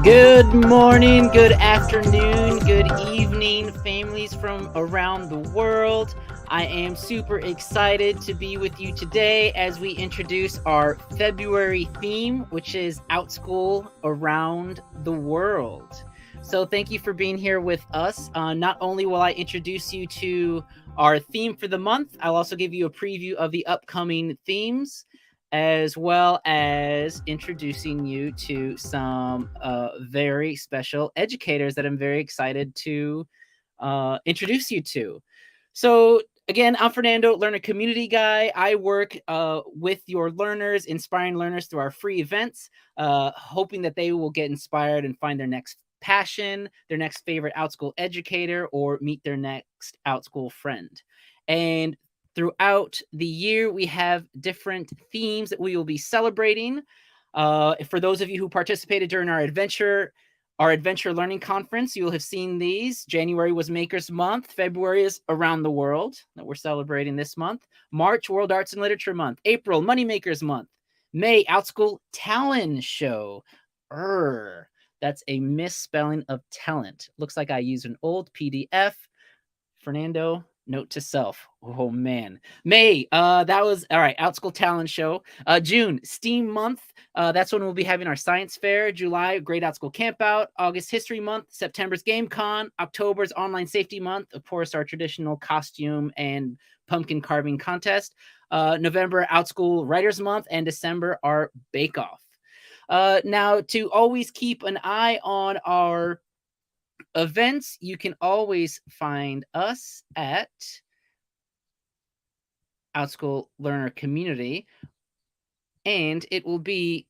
Good morning, good afternoon, good evening, families from around the world. I am super excited to be with you today as we introduce our February theme, which is Outschool Around the World. So thank you for being here with us. Not only will I introduce you to our theme for the month, I'll also give you a preview of the upcoming themes, as well as introducing you to some very special educators that I'm very excited to introduce you to. So again, I'm Fernando, Learner Community Guy. I work with your learners, inspiring learners through our free events, hoping that they will get inspired and find their next passion, their next favorite Outschool educator, or meet their next Outschool friend. And throughout the year, we have different themes that we will be celebrating. For those of you who participated during our adventure learning conference, you'll have seen these. January was Makers Month. February is Around the World that we're celebrating this month. March, World Arts and Literature Month. April, Moneymakers Month. May, Outschool Talent Show. That's a misspelling of talent. Looks like I used an old PDF. Fernando, note to self. Oh man. May, that was all right. Outschool Talent Show. June, STEAM Month. That's when we'll be having our science fair. July, Great Outschool Campout. August, History Month. September's GameCon. October's Online Safety Month. Of course, our traditional costume and pumpkin carving contest. November, Outschool Writers Month, and December, our Bake Off. Now, to always keep an eye on our events, you can always find us at Outschool Learner Community, and it will be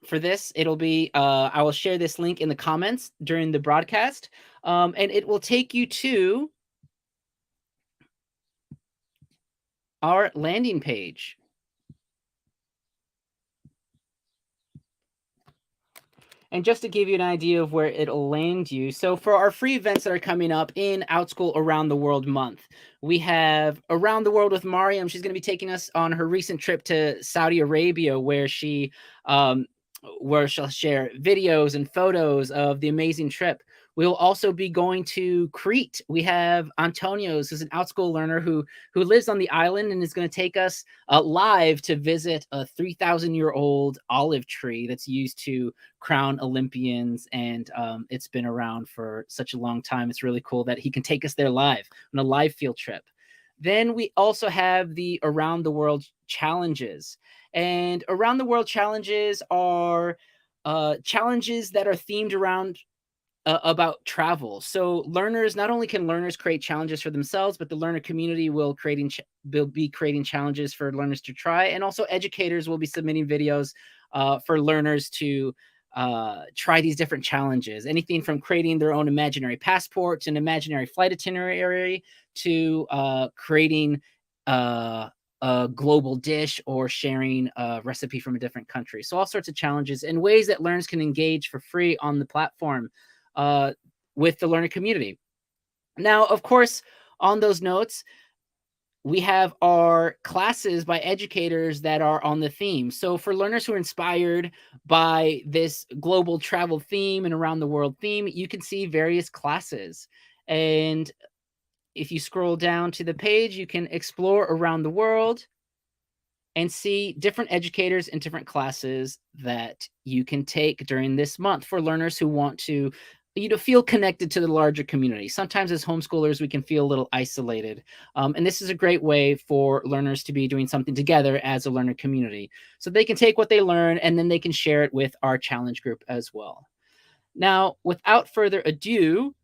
for this. It'll be I will share this link in the comments during the broadcast, and it will take you to our landing page. And just to give you an idea of where it'll land you, so for our free events that are coming up in Outschool Around the World month, we have Around the World with Mariam. She's going to be taking us on her recent trip to Saudi Arabia, where she'll share videos and photos of the amazing trip. We'll also be going to Crete. We have Antonios, who's an Outschool learner who lives on the island and is going to take us live to visit a 3,000-year-old olive tree that's used to crown Olympians, and it's been around for such a long time. It's really cool that he can take us there live on a live field trip. Then we also have the Around the World challenges, and Around the World challenges are challenges that are themed around about travel. So learners, not only can learners create challenges for themselves, but the learner community will be creating challenges for learners to try, and also educators will be submitting videos for learners to try these different challenges. Anything from creating their own imaginary passport to an imaginary flight itinerary to creating a global dish or sharing a recipe from a different country. So all sorts of challenges and ways that learners can engage for free on the platform with the learner community. Now, of course, on those notes, we have our classes by educators that are on the theme. So for learners who are inspired by this global travel theme and around the world theme, you can see various classes. And if you scroll down to the page, you can explore around the world and see different educators and different classes that you can take during this month for learners who want to feel connected to the larger community. Sometimes as homeschoolers, we can feel a little isolated. And this is a great way for learners to be doing something together as a learner community. So they can take what they learn and then they can share it with our challenge group as well. Now, without further ado,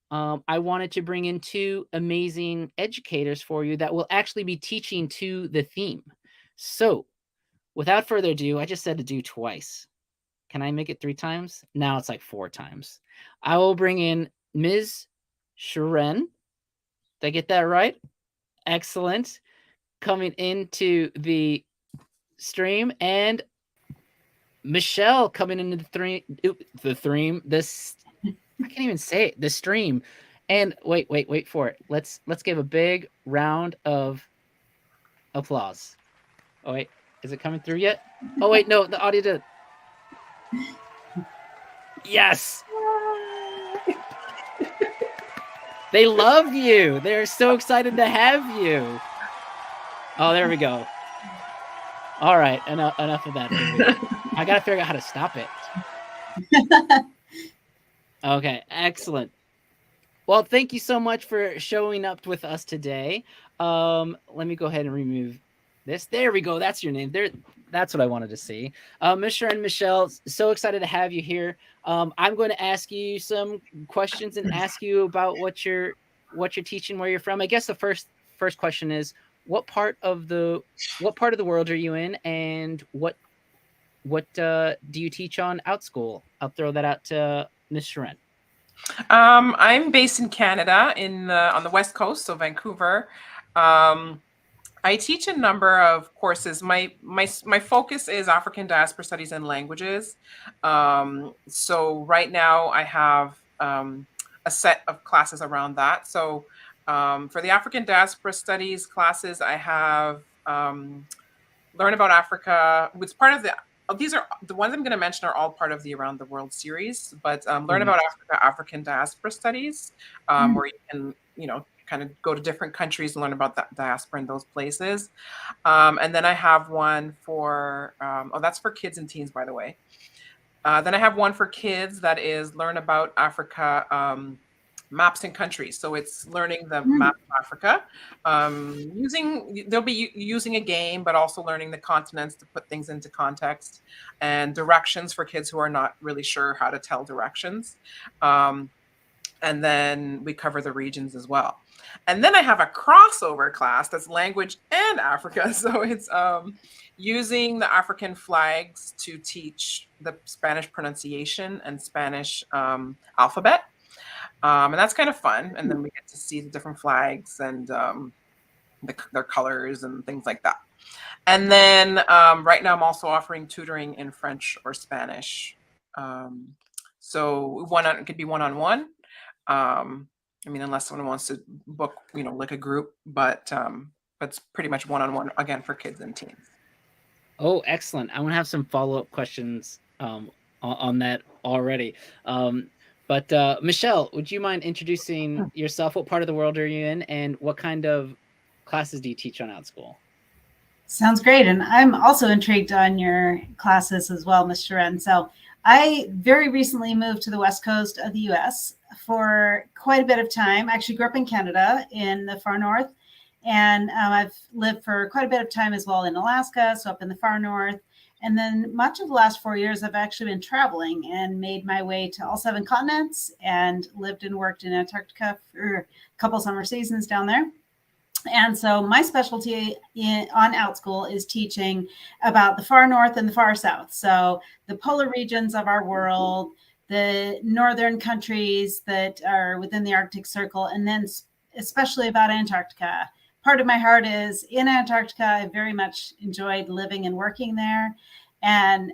I wanted to bring in two amazing educators for you that will actually be teaching to the theme. So without further ado, I just said to do twice. Can I make it 3 times? Now it's like 4 times. I will bring in Ms. Shiren. Did I get that right? Excellent. Coming into the stream, and Michelle coming into the stream. I can't even say it. The stream. And wait for it. Let's give a big round of applause. Oh wait, is it coming through yet? Oh wait, no, the audio did. Yes. They love you. They're so excited to have you. Oh, there we go. All right, enough of that for me. I gotta figure out how to stop it. Okay, excellent. Well, thank you so much for showing up with us today. Let me go ahead and remove this. There we go. That's your name. There. That's what I wanted to see. Mr. and Michelle, so excited to have you here. I'm going to ask you some questions and ask you about what you're teaching, where you're from. I guess the first question is what part of the world are you in, and what do you teach on Outschool? I'll throw that out to Miss Shiren. I'm based in Canada, on the West Coast, so Vancouver. I teach a number of courses. My focus is African diaspora studies and languages. So right now I have a set of classes around that. So for the African diaspora studies classes, I have Learn About Africa, which part of these are the ones I'm going to mention are all part of the Around the World series, but Learn About Africa, African diaspora studies, where you can, kind of go to different countries and learn about the diaspora in those places. And then I have one for, that's for kids and teens, by the way. Then I have one for kids that is Learn About Africa, maps and countries. So it's learning the map of Africa. They'll be using a game, but also learning the continents to put things into context, and directions for kids who are not really sure how to tell directions. And then we cover the regions as well. And then I have a crossover class that's language and Africa. So it's using the African flags to teach the Spanish pronunciation and Spanish alphabet. And that's kind of fun. And then we get to see the different flags and their colors and things like that. And then right now I'm also offering tutoring in French or Spanish. So it could be one-on-one. Unless someone wants to book, like a group, but it's pretty much one-on-one again for kids and teens. Oh, excellent. I want to have some follow-up questions on that already. But Michelle, would you mind introducing yourself? What part of the world are you in, and what kind of classes do you teach on Outschool? Sounds great. And I'm also intrigued on your classes as well, Ms. Shiren. So I very recently moved to the West Coast of the US for quite a bit of time. I actually grew up in Canada in the far north. And I've lived for quite a bit of time as well in Alaska, so up in the far north. And then much of the last 4 years, I've actually been traveling and made my way to all 7 continents and lived and worked in Antarctica for a couple summer seasons down there. And so my specialty on Outschool is teaching about the far north and the far south. So the polar regions of our world, the northern countries that are within the Arctic Circle, and then especially about Antarctica. Part of my heart is in Antarctica. I very much enjoyed living and working there. And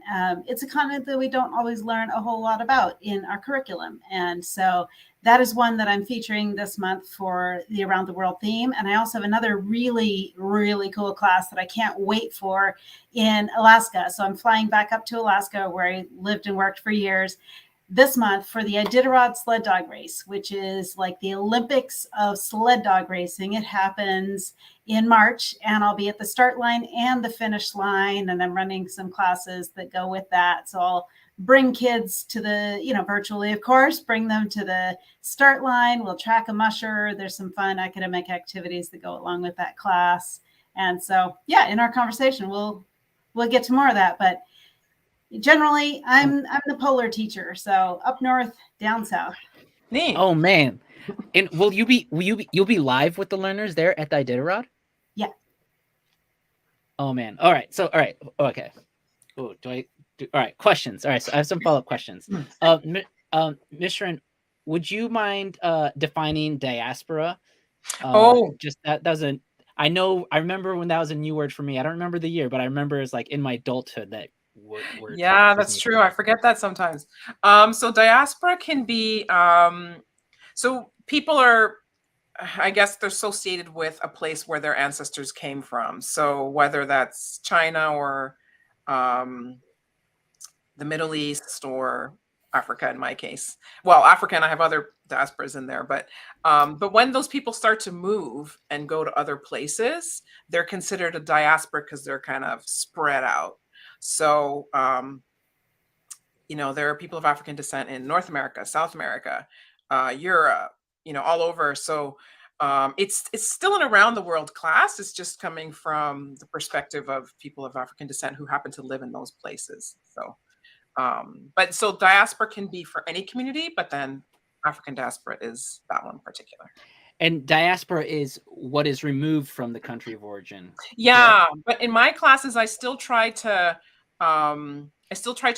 it's a continent that we don't always learn a whole lot about in our curriculum. And so that is one that I'm featuring this month for the Around the World theme. And I also have another really, really cool class that I can't wait for in Alaska. So I'm flying back up to Alaska, where I lived and worked for years, this month for the Iditarod sled dog race, which is like the Olympics of sled dog racing. It happens in March, and I'll be at the start line and the finish line, and I'm running some classes that go with that. So I'll bring kids to the, virtually, of course, bring them to the start line. We'll track a musher. There's some fun academic activities that go along with that class. And so, yeah, in our conversation, we'll get to more of that. But generally, I'm the polar teacher, so up north, down south. Neat. Oh man! And you'll be live with the learners there at the Iditarod? Yeah. Oh man! All right. So okay. Oh, all right. Questions. All right. So I have some follow-up questions. Ms. Shiren, would you mind defining diaspora? Just that was a. I remember when that was a new word for me. I don't remember the year, but I remember it's like in my adulthood that. Yeah, that's true. I forget that sometimes. So diaspora can be, so people are, I guess they're associated with a place where their ancestors came from. So whether that's China or the Middle East or Africa in my case. Well, Africa, and I have other diasporas in there, but when those people start to move and go to other places, they're considered a diaspora because they're kind of spread out. So, there are people of African descent in North America, South America, Europe, all over. So it's still an around the world class. It's just coming from the perspective of people of African descent who happen to live in those places. So, so diaspora can be for any community, but then African diaspora is that one particular. And diaspora is what is removed from the country of origin. Yeah, correct? But in my classes, I still try to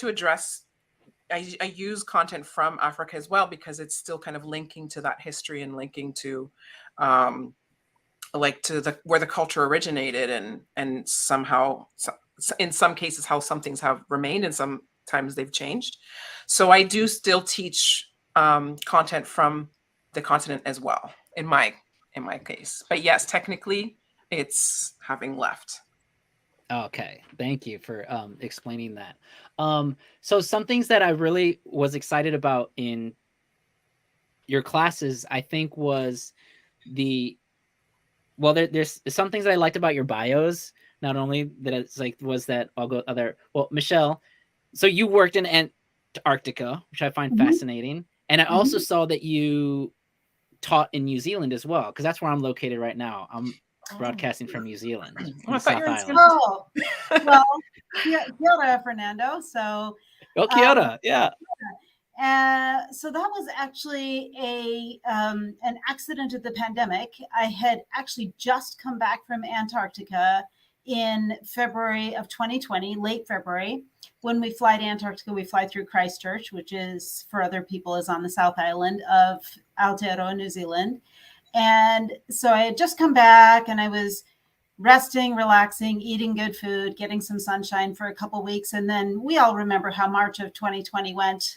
address. I use content from Africa as well, because it's still kind of linking to that history and linking to, where the culture originated, and somehow, in some cases, how some things have remained, and sometimes they've changed. So I do still teach content from the continent as well, in my case. But yes, technically, it's having left. Okay, thank you for explaining that. So some things that I really was excited about in your classes, I think, was there's some things that I liked about your bios. Not only that it's like I'll go other. Well, Michelle, so you worked in Antarctica, which I find fascinating, and I also saw that you taught in New Zealand as well, because that's where I'm located right now. I'm broadcasting from New Zealand. I thought you were in Island. Oh, well, kia ora, Fernando. So, kia ora, yeah. So that was actually an accident of the pandemic. I had actually just come back from Antarctica in February of 2020, late February. When we fly to Antarctica, we fly through Christchurch, which is, for other people, is on the South Island of Aotearoa, New Zealand. And so I had just come back, and I was resting, relaxing, eating good food, getting some sunshine for a couple of weeks. And then we all remember how March of 2020 went.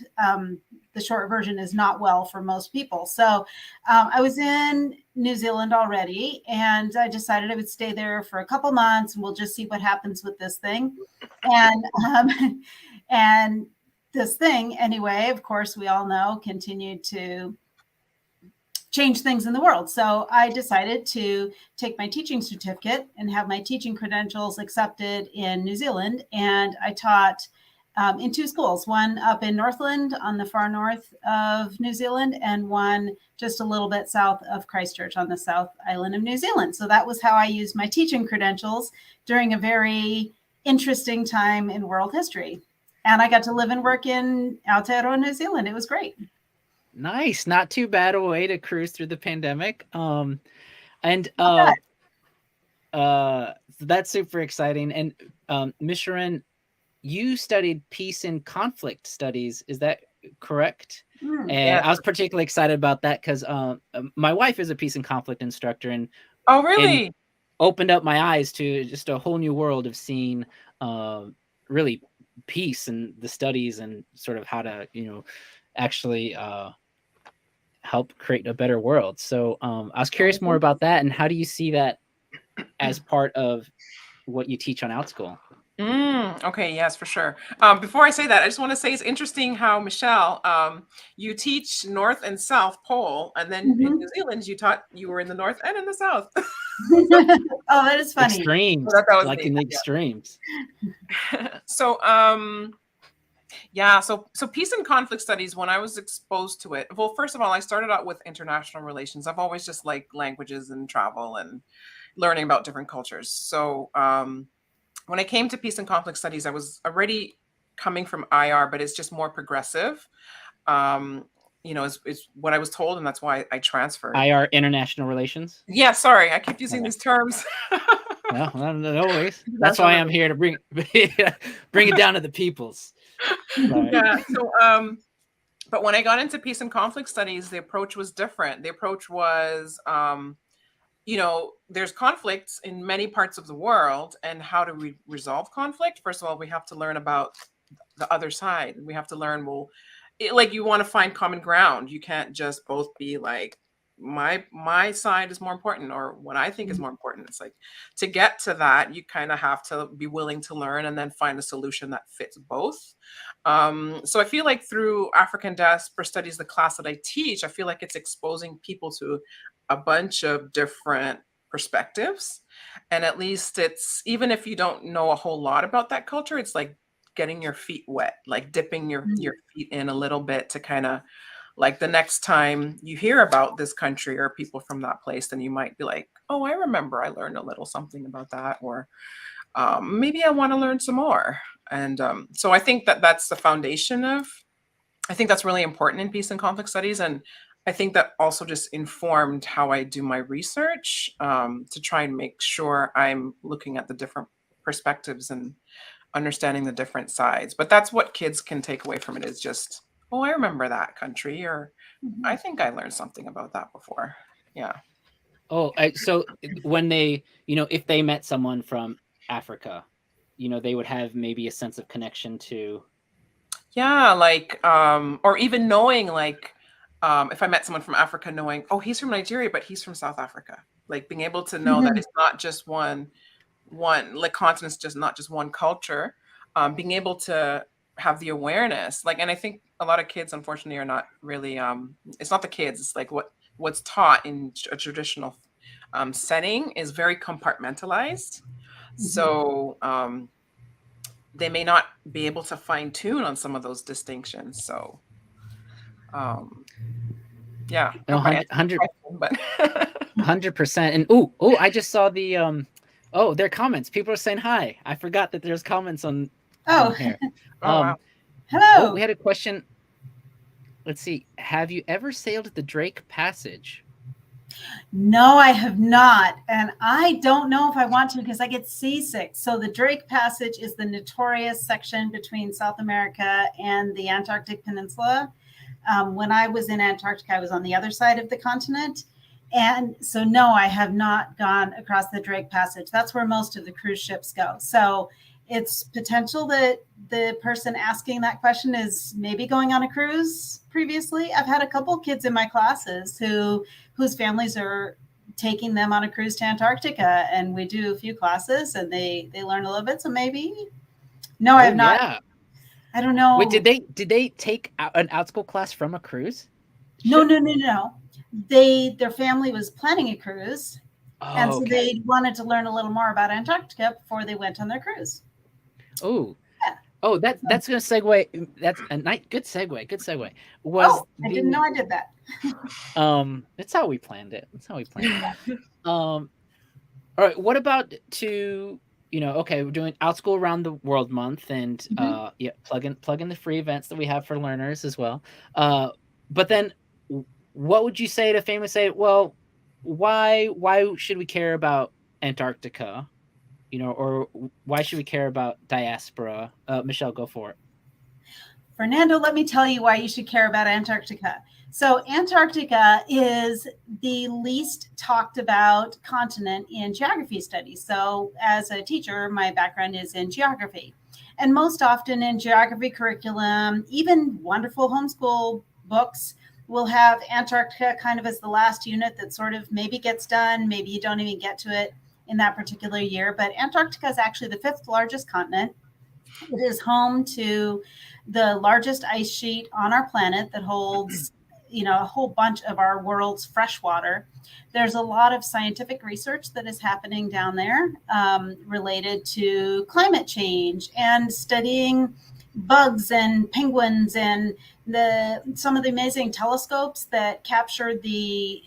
The short version is not well for most people. So I was in New Zealand already, and I decided I would stay there for a couple months, and we'll just see what happens with this thing. And this thing, anyway, of course, we all know, continued to change things in the world. So I decided to take my teaching certificate and have my teaching credentials accepted in New Zealand. And I taught in two schools, one up in Northland on the far north of New Zealand, and one just a little bit south of Christchurch on the South Island of New Zealand. So that was how I used my teaching credentials during a very interesting time in world history. And I got to live and work in Aotearoa, New Zealand. It was great. Nice. Not too bad a way to cruise through the pandemic. That's super exciting. And Ms. Shiren, you studied peace and conflict studies. Is that correct? And yeah. I was particularly excited about that because my wife is a peace and conflict instructor. And oh, really? And opened up my eyes to just a whole new world of seeing really peace and the studies and sort of how to, actually help create a better world. So I was curious more about that. And how do you see that as part of what you teach on Outschool? Okay, yes, for sure. Before I say that, I just want to say it's interesting how, Michelle, you teach North and South Pole, and then in New Zealand, you were in the North and in the South. Oh, that is funny. Extremes, that was like neat. In the extremes. So, so peace and conflict studies, when I was exposed to it, well, first of all, I started out with international relations. I've always just liked languages and travel and learning about different cultures. So when I came to peace and conflict studies, I was already coming from IR, but it's just more progressive. Is what I was told, and that's why I transferred. IR, international relations? Yeah, sorry, I keep using these terms. No worries. That's why I'm here to bring it down to the peoples. Right. Yeah. So, but when I got into peace and conflict studies, the approach was different. The approach was, there's conflicts in many parts of the world, and how do we resolve conflict? First of all, we have to learn about the other side. We have to learn, you want to find common ground. You can't just both be like, my side is more important, or what I think is more important. It's like, to get to that, you kind of have to be willing to learn and then find a solution that fits both. So I feel like through African Diaspora Studies, the class that I teach, I feel like it's exposing people to a bunch of different perspectives. And at least it's, even if you don't know a whole lot about that culture, it's like getting your feet wet, like dipping your feet in a little bit to kind of, like, the next time you hear about this country or people from that place, then you might be like, oh, I remember I learned a little something about that, or maybe I want to learn some more. And so I think that that's the foundation of, I think that's really important in peace and conflict studies. And I think that also just informed how I do my research, to try and make sure I'm looking at the different perspectives and understanding the different sides. But that's what kids can take away from it, is just, oh, I remember that country, or I think I learned something about that before. Yeah. Oh, so when they, if they met someone from Africa, they would have maybe a sense of connection to. Yeah, like, or even knowing, like, if I met someone from Africa, knowing, oh, he's from Nigeria, but he's from South Africa. Like, being able to know that it's not just one, like, continent's just not just one culture. Being able to have the awareness, like, and I think a lot of kids, unfortunately, are not really, it's not the kids, it's like what's taught in a traditional setting is very compartmentalized. So they may not be able to fine tune on some of those distinctions. So, yeah, 100%. And I just saw the their comments. People are saying hi. I forgot that there's comments on here. Wow. Hello. We had a question. Let's see. Have you ever sailed the Drake Passage? No, I have not. And I don't know if I want to, because I get seasick. So the Drake Passage is the notorious section between South America and the Antarctic Peninsula. When I was in Antarctica, I was on the other side of the continent. And so, no, I have not gone across the Drake Passage. That's where most of the cruise ships go. So it's potential that the person asking that question is maybe going on a cruise previously. I've had a couple kids in my classes whose families are taking them on a cruise to Antarctica, and we do a few classes and they learn a little bit. So maybe. No, I have not. Yeah. I don't know. Wait, did they take an Outschool class from a cruise? No. Their family was planning a cruise. And so they wanted to learn a little more about Antarctica before they went on their cruise. Oh, yeah. Oh, that's going to segue. That's a nice, good segue. I didn't know I did that. That's how we planned it. All right. What about we're doing Outschool Around the World Month, and plug in the free events that we have for learners as well. But then, what would you say to families? Say, well, why should we care about Antarctica? Or why should we care about diaspora? Michelle, go for it. Fernando, let me tell you why you should care about Antarctica. So Antarctica is the least talked about continent in geography studies. So as a teacher, my background is in geography. And most often in geography curriculum, even wonderful homeschool books will have Antarctica kind of as the last unit that sort of maybe gets done. Maybe you don't even get to it in that particular year. But Antarctica is actually the 5th largest continent. It is home to the largest ice sheet on our planet that holds, a whole bunch of our world's fresh water. There's a lot of scientific research that is happening down there related to climate change and studying bugs and penguins and some of the amazing telescopes that captured the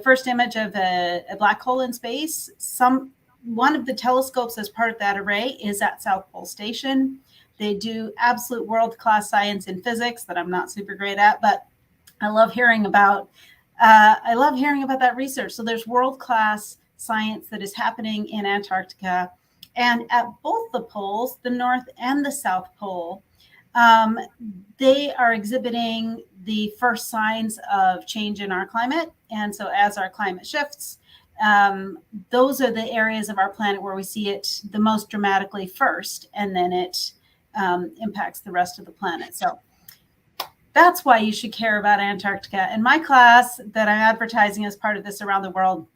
first image of a black hole in space. One of the telescopes as part of that array is at South Pole Station. They do absolute world-class science in physics that I'm not super great at, but I love hearing about that research. So there's world-class science that is happening in Antarctica, and at both the poles, the North and the South Pole, they are exhibiting the first signs of change in our climate. And so as our climate shifts, those are the areas of our planet where we see it the most dramatically first, and then it impacts the rest of the planet. So That's why you should care about Antarctica. And my class that I'm advertising as part of this Around the World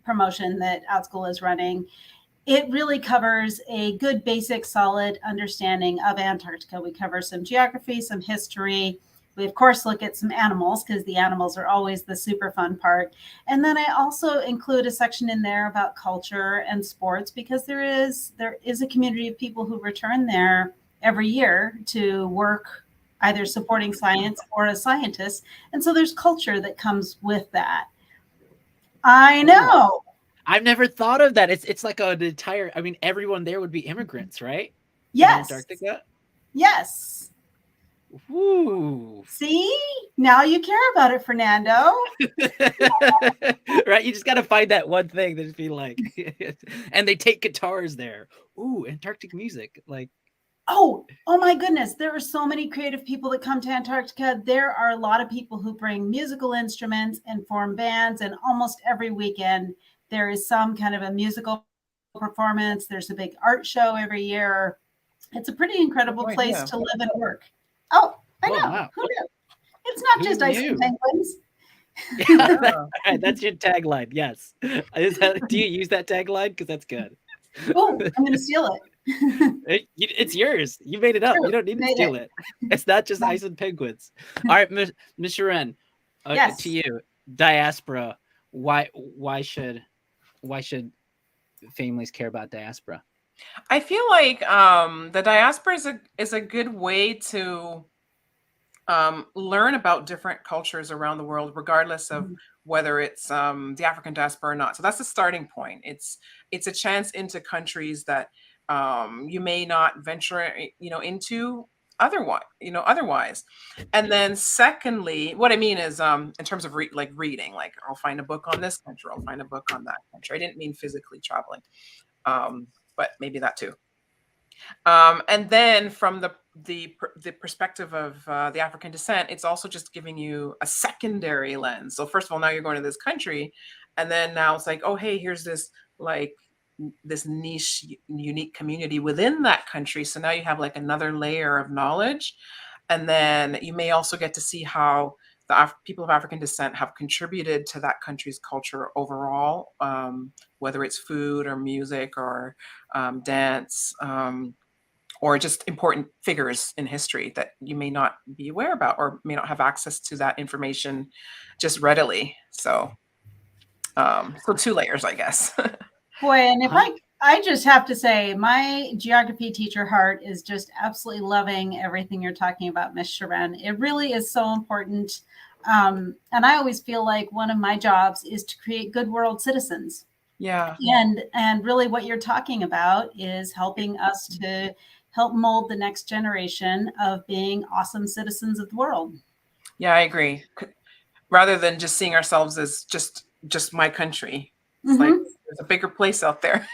promotion that Outschool is running, it really covers a good, basic, solid understanding of Antarctica. We cover some geography, some history. We, of course, look at some animals because the animals are always the super fun part. And then I also include a section in there about culture and sports because there is a community of people who return there every year to work either supporting science or as scientists. And so there's culture that comes with that. I know. I've never thought of that. It's like an entire, I mean, everyone there would be immigrants, right? Yes. In Antarctica? Yes. Ooh. See? Now you care about it, Fernando. Right? You just got to find that one thing that just be like, and they take guitars there. Ooh, Antarctic music. Like, oh my goodness. There are so many creative people that come to Antarctica. There are a lot of people who bring musical instruments and form bands, and almost every weekend there is some kind of a musical performance. There's a big art show every year. It's a pretty incredible place to live and work. Oh, I know. Wow. Who knew? It's not just ice and penguins. Yeah, that's your tagline. Yes. Do you use that tagline? Because that's good. Oh, I'm going to steal it. It's yours. You made it up. You don't need to steal it. It's not just ice and penguins. All right, Miss Shiren, yes. To you, Diaspora. Why should families care about Diaspora? I feel like the Diaspora is a good way to learn about different cultures around the world, regardless of whether it's the African diaspora or not. So that's the starting point. It's a chance into countries that you may not venture, into otherwise. And then secondly, what I mean is in terms of reading, like I'll find a book on this country, I'll find a book on that country. I didn't mean physically traveling, but maybe that too. And then from the perspective of the African descent, it's also just giving you a secondary lens. So first of all, now you're going to this country, and then now it's like, oh, hey, here's this niche, unique community within that country. So now you have like another layer of knowledge. And then you may also get to see how the people of African descent have contributed to that country's culture overall, whether it's food or music or dance, or just important figures in history that you may not be aware about or may not have access to that information just readily. So, so 2 layers, I guess. Boy, and if I just have to say, my geography teacher heart is just absolutely loving everything you're talking about, Miss Shiren. It really is so important. And I always feel like one of my jobs is to create good world citizens. Yeah. And really what you're talking about is helping us to help mold the next generation of being awesome citizens of the world. Yeah, I agree. Rather than just seeing ourselves as just my country. It's like there's a bigger place out there.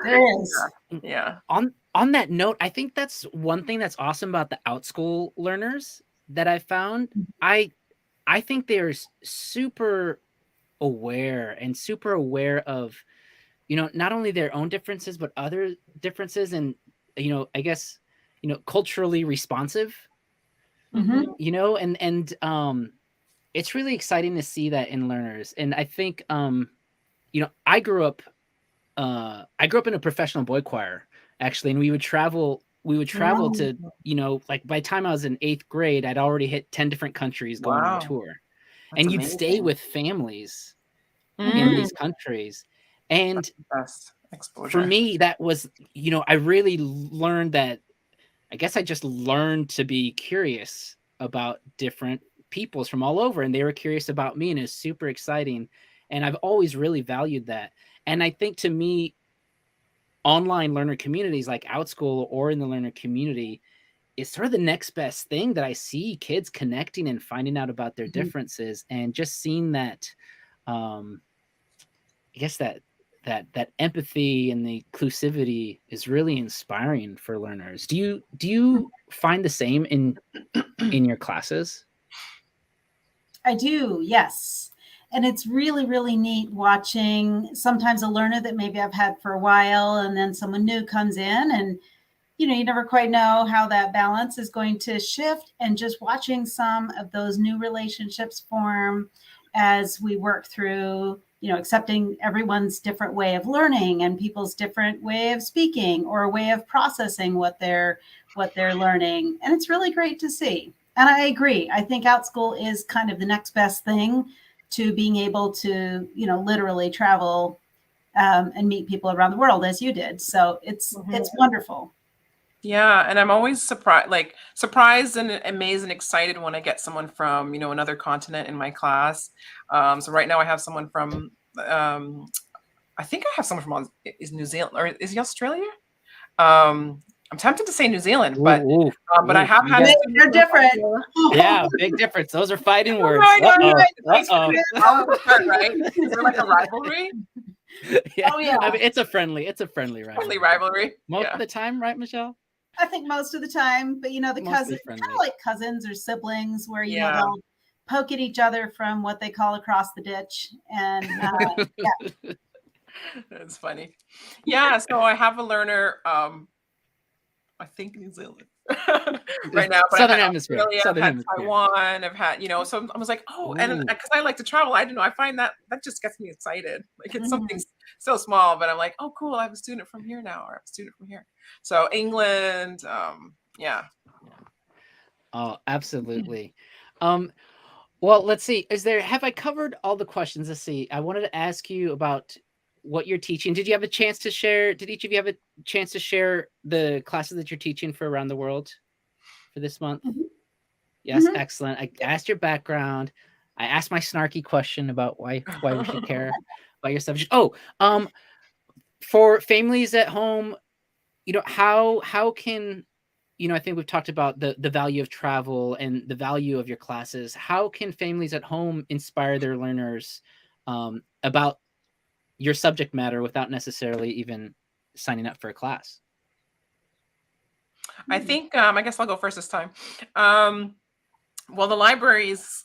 There is. Yeah. On that note, I think that's one thing that's awesome about the Outschool learners that I found. I think they're super aware of, not only their own differences, but other differences, and, I guess, culturally responsive, and it's really exciting to see that in learners. And I think, I grew up in a professional boy choir, actually, and we would travel to, like by the time I was in 8th grade, I'd already hit 10 different countries going on tour. That's and amazing. You'd stay with families in these countries. And for me, that was, I really learned that, I guess I just learned to be curious about different peoples from all over, and they were curious about me, and it's super exciting. And I've always really valued that. And I think, to me, online learner communities like Outschool or in the learner community is sort of the next best thing that I see kids connecting and finding out about their differences, and just seeing that, I guess that empathy and the inclusivity is really inspiring for learners. Do you find the same in your classes? I do, yes. And it's really, really neat watching sometimes a learner that maybe I've had for a while, and then someone new comes in, and you never quite know how that balance is going to shift. And just watching some of those new relationships form as we work through, accepting everyone's different way of learning and people's different way of speaking or way of processing what they're learning. And it's really great to see. And I agree. I think Outschool is kind of the next best thing to being able to, literally travel and meet people around the world as you did. So it's wonderful. Yeah, and I'm always surprised and amazed and excited when I get someone from, another continent in my class. So right now I have someone from, I think I have someone from, is New Zealand, or is he Australia? I'm tempted to say New Zealand, but I have had. They're different. Yeah, big difference. Those are fighting words. Right? Is there like a rivalry? Yeah. Oh yeah. I mean, it's a friendly rivalry. Most of the time, right, Michelle? I think most of the time, but the cousins, kind of like cousins or siblings, where they'll poke at each other from what they call across the ditch, and yeah. That's funny. Yeah, so I have a learner. I think New Zealand right now, but Southern Hemisphere, I've had Taiwan. I've had, so I was like, oh, and because I like to travel, I don't know. I find that just gets me excited. Like it's something so small, but I'm like, oh, cool. I have a student from here now, or I have a student from here. So England, yeah. Oh, absolutely. Well, let's see. Have I covered all the questions? Let's see. I wanted to ask you about what you're teaching. Did you have a chance to share? Did each of you have a chance to share the classes that you're teaching for around the world for this month? Yes, excellent. I asked your background. I asked my snarky question about why we should care about your subject. Oh, for families at home, how can, I think we've talked about the value of travel and the value of your classes. How can families at home inspire their learners about your subject matter without necessarily even signing up for a class? I think, I guess I'll go first this time. Well, the library is,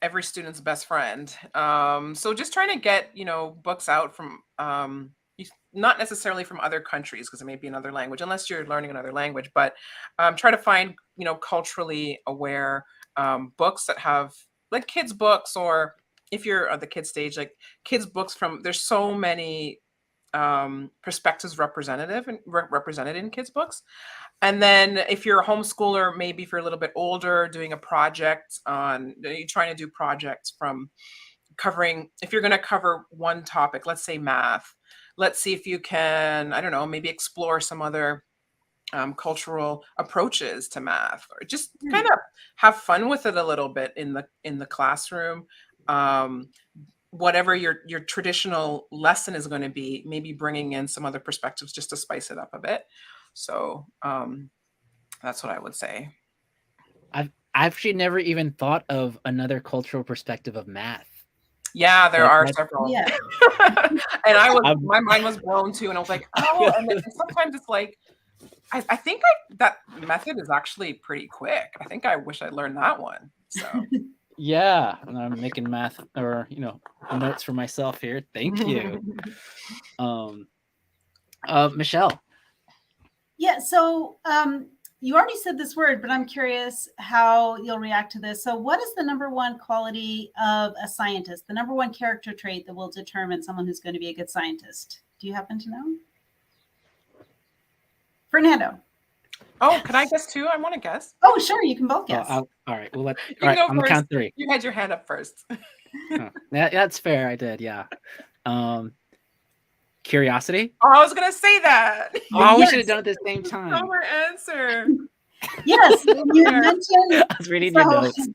every student's best friend. So just trying to get, books out from, not necessarily from other countries, because it may be another language, unless you're learning another language, but try to find, culturally aware books that have like kids books, or if you're at the kids stage, like kids books there's so many perspectives represented in kids books. And then if you're a homeschooler, maybe if you're a little bit older, doing a project you're trying to do projects from covering, if you're going to cover one topic, let's say math, let's see if you can, I don't know, maybe explore some other cultural approaches to math, or just kind of have fun with it a little bit in the classroom. Whatever your traditional lesson is going to be, maybe bringing in some other perspectives just to spice it up a bit. So that's what I would say. I've actually never even thought of another cultural perspective of math. Yeah, there are several. Yeah. And my mind was blown too, and I was like, oh, and then sometimes it's like, I think that method is actually pretty quick. I think I wish I learned that one. So yeah, and I'm making math or notes for myself here. Thank you. Michelle. Yeah, so you already said this word, but I'm curious how you'll react to this. So what is the number one quality of a scientist, the number one character trait that will determine someone who's going to be a good scientist? Do you happen to know? Fernando. Oh, could I guess too? I want to guess. Oh, sure. You can both guess. All right. Well, on the count three. You had your hand up first. That's fair. I did. Yeah. Curiosity. Oh, I was going to say that. Oh, we should have done it at the same time. Our answer. Yes. You had mentioned. I was reading your notes.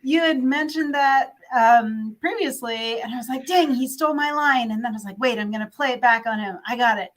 You had mentioned that previously, and I was like, dang, he stole my line. And then I was like, wait, I'm going to play it back on him. I got it.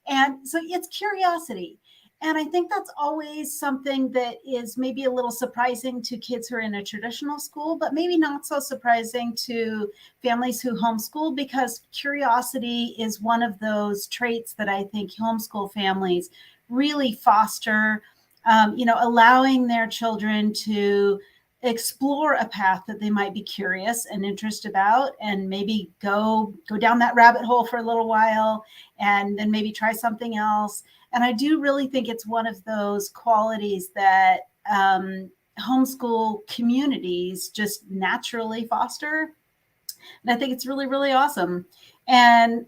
And so it's curiosity. And I think that's always something that is maybe a little surprising to kids who are in a traditional school, but maybe not so surprising to families who homeschool, because curiosity is one of those traits that I think homeschool families really foster, allowing their children to explore a path that they might be curious and interested about, and maybe go down that rabbit hole for a little while and then maybe try something else. And I do really think it's one of those qualities that homeschool communities just naturally foster. And I think it's really, really awesome. And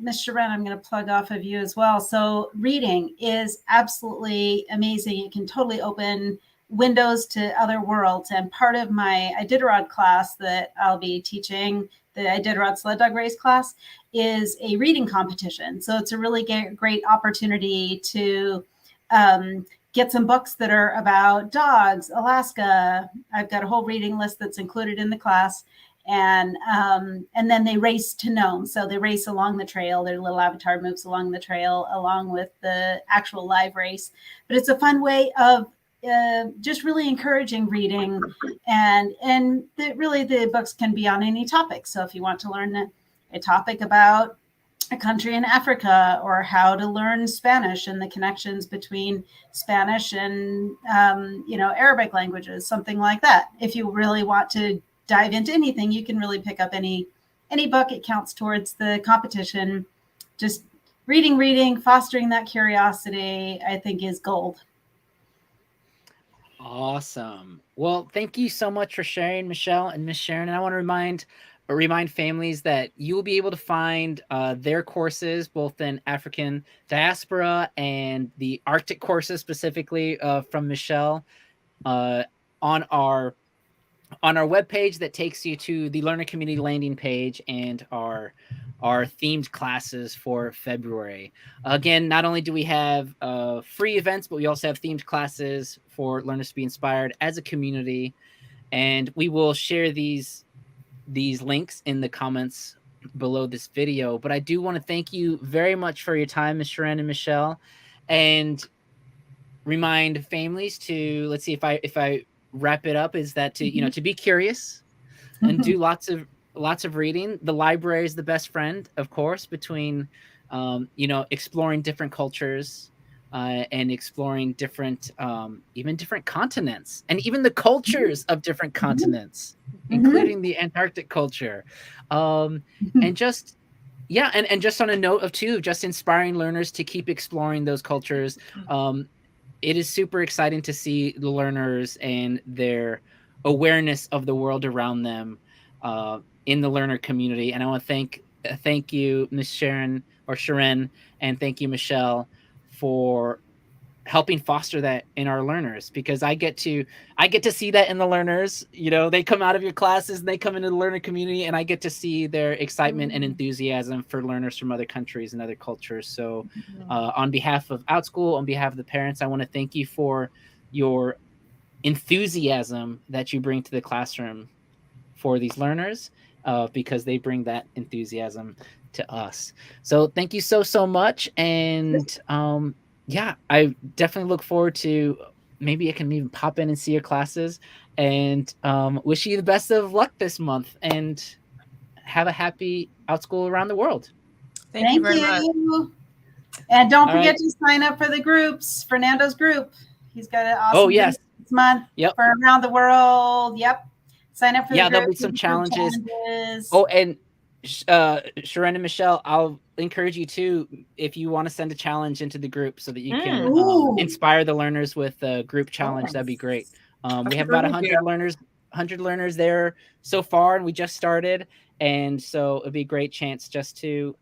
Ms. Shiren, I'm going to plug off of you as well. So reading is absolutely amazing. It can totally open windows to other worlds. And part of my Iditarod class that I'll be teaching, the Iditarod sled dog race class, is a reading competition. So it's a really great opportunity to get some books that are about dogs, Alaska. I've got a whole reading list that's included in the class. And then they race to Nome. So they race along the trail. Their little avatar moves along the trail along with the actual live race. But it's a fun way of just really encouraging reading. And really the books can be on any topic. So if you want to learn a topic about a country in Africa, or how to learn Spanish and the connections between Spanish and Arabic languages, something like that. If you really want to dive into anything, you can really pick up any book. It counts towards the competition. Just reading, fostering that curiosity, I think, is gold. Awesome. Well, thank you so much for sharing, Michelle and Miss Shiren. And I want to remind families that you will be able to find their courses, both in African Diaspora and the Arctic courses specifically from Michelle, on our webpage that takes you to the Learner Community landing page and our themed classes for February. Again, not only do we have free events, but we also have themed classes for learners to be inspired as a community. And we will share these links in the comments below this video. But I do want to thank you very much for your time, Ms. Shiren and Michelle, and remind families to, let's see if I wrap it up, is that to to be curious and do lots of reading. The library is the best friend, of course, between exploring different cultures and exploring different even different continents, and even the cultures of different continents, including the Antarctic culture, and just and just on a note of just inspiring learners to keep exploring those cultures. It is super exciting to see the learners and their awareness of the world around them in the learner community. And I want to thank you, Ms. Shiren, and thank you, Michelle, for helping foster that in our learners, because I get to see that in the learners. They come out of your classes and they come into the learner community, and I get to see their excitement and enthusiasm for learners from other countries and other cultures. So on behalf of Outschool, on behalf of the parents, I want to thank you for your enthusiasm that you bring to the classroom for these learners, because they bring that enthusiasm to us. So thank you so much. And I definitely look forward to, maybe I can even pop in and see your classes, and wish you the best of luck this month, and have a happy Outschool around the world. Thank you very much. And don't forget to sign up for the groups, Fernando's group. He's got an awesome this month for around the world. Yep. Sign up for the group. There'll be some challenges. Oh, and Shiren and Michelle, I'll encourage you to, if you want to send a challenge into the group so that you can inspire the learners with a group challenge, that'd be great. We have about 100 learners there so far, and we just started, and so it'd be a great chance just to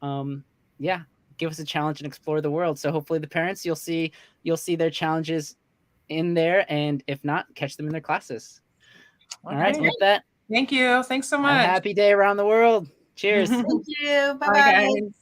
give us a challenge and explore the world. So hopefully the parents, you'll see their challenges in there, and if not, catch them in their classes. All right, with that, thank you. Thanks so much. Have a happy day around the world. Cheers. Thank you. Bye-bye. Bye, guys.